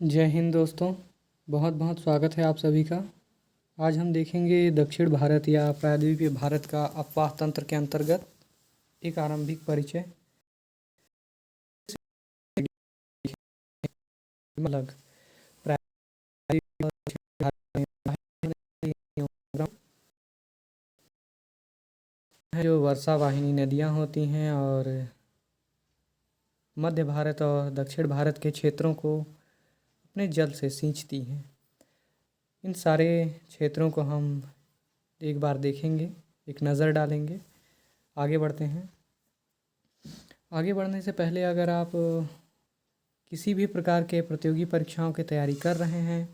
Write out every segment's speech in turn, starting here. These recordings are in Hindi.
जय हिंद दोस्तों। बहुत बहुत स्वागत है आप सभी का। आज हम देखेंगे दक्षिण भारत या प्रायद्वीपीय भारत का अपवाह तंत्र के अंतर्गत एक आरंभिक परिचय। अलग प्रायद्वीपीय और दक्षिण भारत में जो वर्षावाहिनी नदियाँ होती हैं और मध्य भारत और दक्षिण भारत के क्षेत्रों को अपने जल से सींचती हैं। इन सारे क्षेत्रों को हम एक बार देखेंगे, एक नज़र डालेंगे। आगे बढ़ते हैं। आगे बढ़ने से पहले अगर आप किसी भी प्रकार के प्रतियोगी परीक्षाओं की तैयारी कर रहे हैं,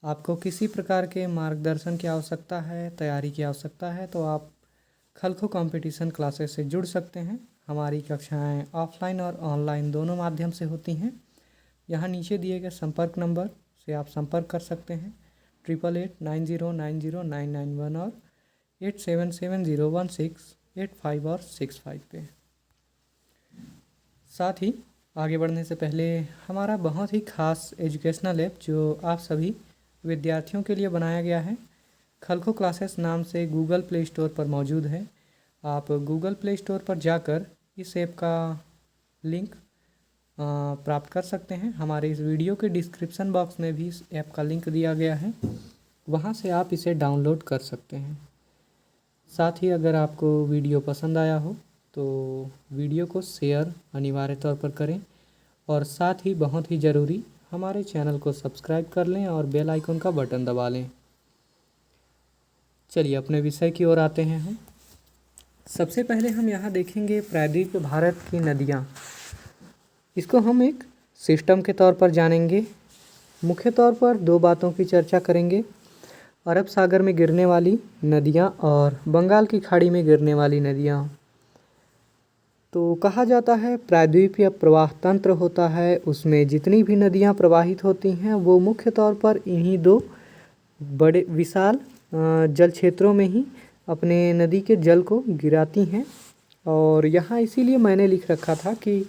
आपको किसी प्रकार के मार्गदर्शन की आवश्यकता है, तैयारी की आवश्यकता है, तो आप खलखो कंपटीशन क्लासेस से जुड़ सकते हैं। हमारी कक्षाएं ऑफलाइन और ऑनलाइन दोनों माध्यम से होती हैं। यहाँ नीचे दिए गए संपर्क नंबर से आप संपर्क कर सकते हैं 8889090991 और 87701685 और 65 पे। साथ ही आगे बढ़ने से पहले हमारा बहुत ही खास एजुकेशनल ऐप जो आप सभी विद्यार्थियों के लिए बनाया गया है, खलखो क्लासेस नाम से गूगल प्ले स्टोर पर मौजूद है। आप गूगल प्ले स्टोर पर जाकर इस ऐप का लिंक प्राप्त कर सकते हैं। हमारे इस वीडियो के डिस्क्रिप्शन बॉक्स में भी इस ऐप का लिंक दिया गया है, वहां से आप इसे डाउनलोड कर सकते हैं। साथ ही अगर आपको वीडियो पसंद आया हो तो वीडियो को शेयर अनिवार्य तौर पर करें और साथ ही बहुत ही ज़रूरी हमारे चैनल को सब्सक्राइब कर लें और बेल आइकन का बटन दबा लें। चलिए अपने विषय की ओर आते हैं हम। सबसे पहले हम यहाँ देखेंगे प्रायद्वीपीय भारत की नदियाँ। इसको हम एक सिस्टम के तौर पर जानेंगे। मुख्य तौर पर दो बातों की चर्चा करेंगे: अरब सागर में गिरने वाली नदियाँ और बंगाल की खाड़ी में गिरने वाली नदियाँ। तो कहा जाता है प्रायद्वीपीय प्रवाह तंत्र होता है, उसमें जितनी भी नदियाँ प्रवाहित होती हैं वो मुख्य तौर पर इन्हीं दो बड़े विशाल जल क्षेत्रों में ही अपने नदी के जल को गिराती हैं। और यहाँ इसीलिए मैंने लिख रखा था कि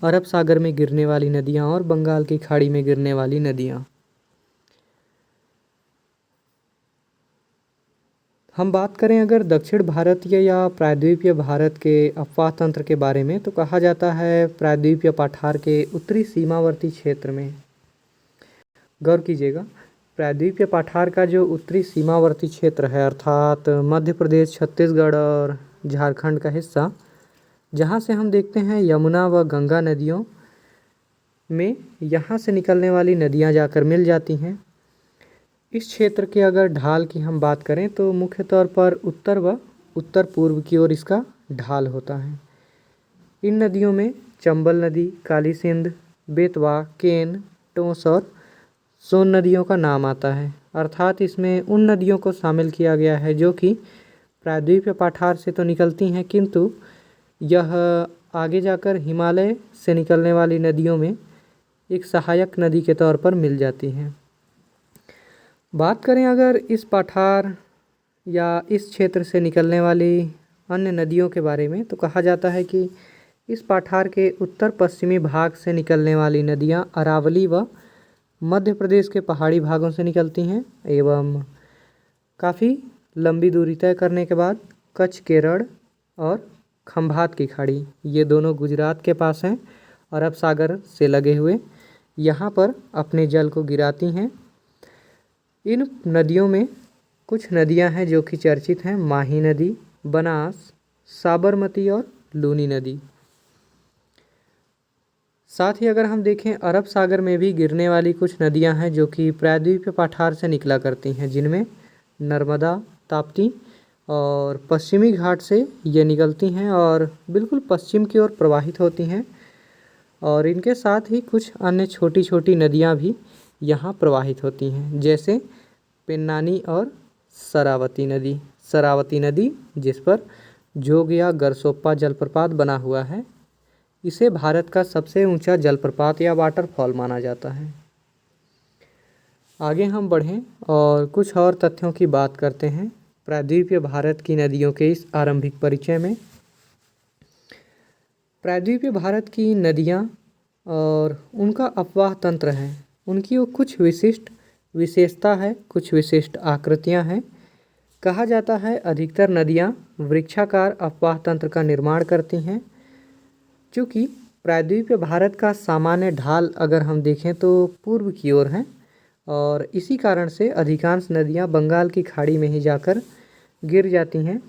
अरब सागर में गिरने वाली नदियाँ और बंगाल की खाड़ी में गिरने वाली नदियाँ। हम बात करें अगर दक्षिण भारतीय या प्रायद्वीपीय भारत के अपवाह तंत्र के बारे में, तो कहा जाता है प्रायद्वीपीय पठार के उत्तरी सीमावर्ती क्षेत्र में, गौर कीजिएगा, प्रायद्वीपीय पठार का जो उत्तरी सीमावर्ती क्षेत्र है अर्थात मध्य प्रदेश, छत्तीसगढ़ और झारखंड का हिस्सा, जहाँ से हम देखते हैं यमुना व गंगा नदियों में यहाँ से निकलने वाली नदियाँ जाकर मिल जाती हैं। इस क्षेत्र के अगर ढाल की हम बात करें तो मुख्य तौर पर उत्तर व उत्तर पूर्व की ओर इसका ढाल होता है। इन नदियों में चंबल नदी, काली सिंध, बेतवा, केन, टोंस और सोन नदियों का नाम आता है। अर्थात इसमें उन नदियों को शामिल किया गया है जो कि प्रायद्वीपीय पठार से तो निकलती हैं, किंतु यह आगे जाकर हिमालय से निकलने वाली नदियों में एक सहायक नदी के तौर पर मिल जाती हैं। बात करें अगर इस पठार या इस क्षेत्र से निकलने वाली अन्य नदियों के बारे में, तो कहा जाता है कि इस पठार के उत्तर पश्चिमी भाग से निकलने वाली नदियां अरावली व मध्य प्रदेश के पहाड़ी भागों से निकलती हैं एवं काफ़ी लंबी दूरी तय करने के बाद कच्छ, केरल और खंभात की खाड़ी, ये दोनों गुजरात के पास हैं, अरब सागर से लगे हुए, यहाँ पर अपने जल को गिराती हैं। इन नदियों में कुछ नदियां हैं जो कि चर्चित हैं: माही नदी, बनास, साबरमती और लूनी नदी। साथ ही अगर हम देखें अरब सागर में भी गिरने वाली कुछ नदियां हैं जो कि प्रायद्वीपीय पठार से निकला करती हैं, जिनमें नर्मदा, ताप्ती और पश्चिमी घाट से ये निकलती हैं और बिल्कुल पश्चिम की ओर प्रवाहित होती हैं। और इनके साथ ही कुछ अन्य छोटी छोटी नदियां भी यहाँ प्रवाहित होती हैं, जैसे पेन्नानी और सरावती नदी जिस पर जोग या गरसोप्पा जलप्रपात बना हुआ है, इसे भारत का सबसे ऊंचा जलप्रपात या वाटरफॉल माना जाता है। आगे हम बढ़ें और कुछ और तथ्यों की बात करते हैं प्रायद्वीपीय भारत की नदियों के इस आरंभिक परिचय में। प्रायद्वीपीय भारत की नदियाँ और उनका अपवाह तंत्र है। उनकी वो कुछ विशिष्ट विशेषता है, कुछ विशिष्ट आकृतियाँ हैं। कहा जाता है अधिकतर नदियाँ वृक्षाकार अपवाह तंत्र का निर्माण करती हैं। चूँकि प्रायद्वीपीय भारत का सामान्य ढाल अगर हम देखें तो पूर्व की ओर है और इसी कारण से अधिकांश नदियाँ बंगाल की खाड़ी में ही जाकर गिर जाती हैं।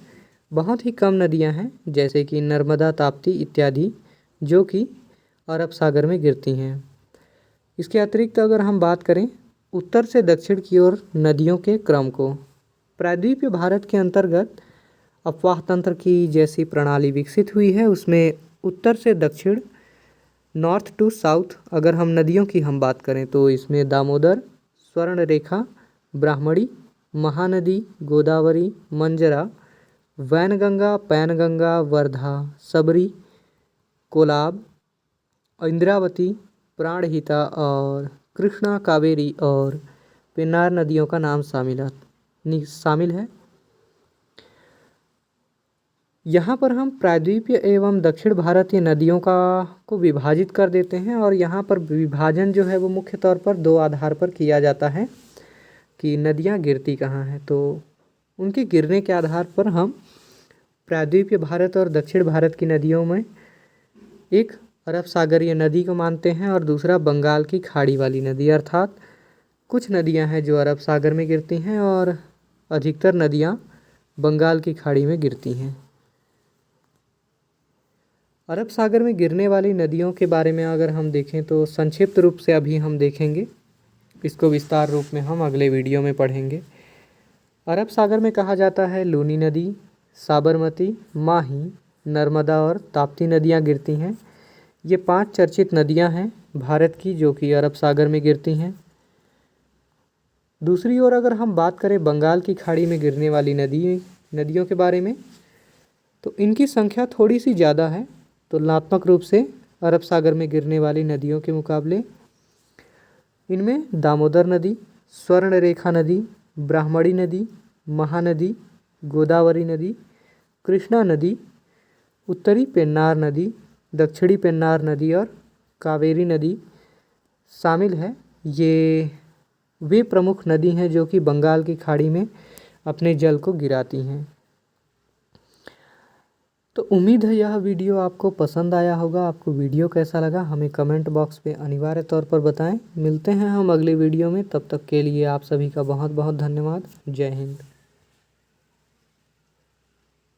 बहुत ही कम नदियाँ हैं जैसे कि नर्मदा, ताप्ती इत्यादि जो कि अरब सागर में गिरती हैं। इसके अतिरिक्त अगर हम बात करें उत्तर से दक्षिण की ओर नदियों के क्रम को, प्रायद्वीपीय भारत के अंतर्गत अपवाह तंत्र की जैसी प्रणाली विकसित हुई है उसमें उत्तर से दक्षिण, नॉर्थ टू साउथ अगर हम नदियों की हम बात करें तो इसमें दामोदर, स्वर्णरेखा, ब्राह्मणी, महानदी, गोदावरी, मंजरा, वैनगंगा, पैनगंगा, वर्धा, सबरी, कोलाब, इंद्रावती, प्राणहिता और कृष्णा, कावेरी और पेन्नार नदियों का नाम शामिल है। यहाँ पर हम प्रायद्वीपीय एवं दक्षिण भारतीय नदियों को विभाजित कर देते हैं और यहाँ पर विभाजन जो है वो मुख्य तौर पर दो आधार पर किया जाता है कि नदियाँ गिरती कहाँ हैं। तो उनके गिरने के आधार पर हम प्रायद्वीपीय भारत और दक्षिण भारत की नदियों में एक अरब सागरीय नदी को मानते हैं और दूसरा बंगाल की खाड़ी वाली नदी, अर्थात कुछ नदियाँ हैं जो अरब सागर में गिरती हैं और अधिकतर नदियाँ बंगाल की खाड़ी में गिरती हैं। अरब सागर में गिरने वाली नदियों के बारे में अगर हम देखें तो संक्षिप्त रूप से अभी हम देखेंगे, इसको विस्तार रूप में हम अगले वीडियो में पढ़ेंगे। अरब सागर में कहा जाता है लूनी नदी, साबरमती, माही, नर्मदा और ताप्ती नदियाँ गिरती हैं। ये 5 चर्चित नदियाँ हैं भारत की जो कि अरब सागर में गिरती हैं। दूसरी ओर अगर हम बात करें बंगाल की खाड़ी में गिरने वाली नदियों के बारे में तो इनकी संख्या थोड़ी सी ज़्यादा है तुलनात्मक रूप से अरब सागर में गिरने वाली नदियों के मुकाबले। इनमें दामोदर नदी, स्वर्णरेखा नदी, ब्राह्मणी नदी, महानदी, गोदावरी नदी, कृष्णा नदी, उत्तरी पेन्नार नदी, दक्षिणी पेन्नार नदी और कावेरी नदी शामिल है। ये वे प्रमुख नदी हैं जो कि बंगाल की खाड़ी में अपने जल को गिराती हैं। तो उम्मीद है यह वीडियो आपको पसंद आया होगा। आपको वीडियो कैसा लगा हमें कमेंट बॉक्स पे अनिवार्य तौर पर बताएं। मिलते हैं हम अगले वीडियो में, तब तक के लिए आप सभी का बहुत बहुत धन्यवाद। जय हिंद।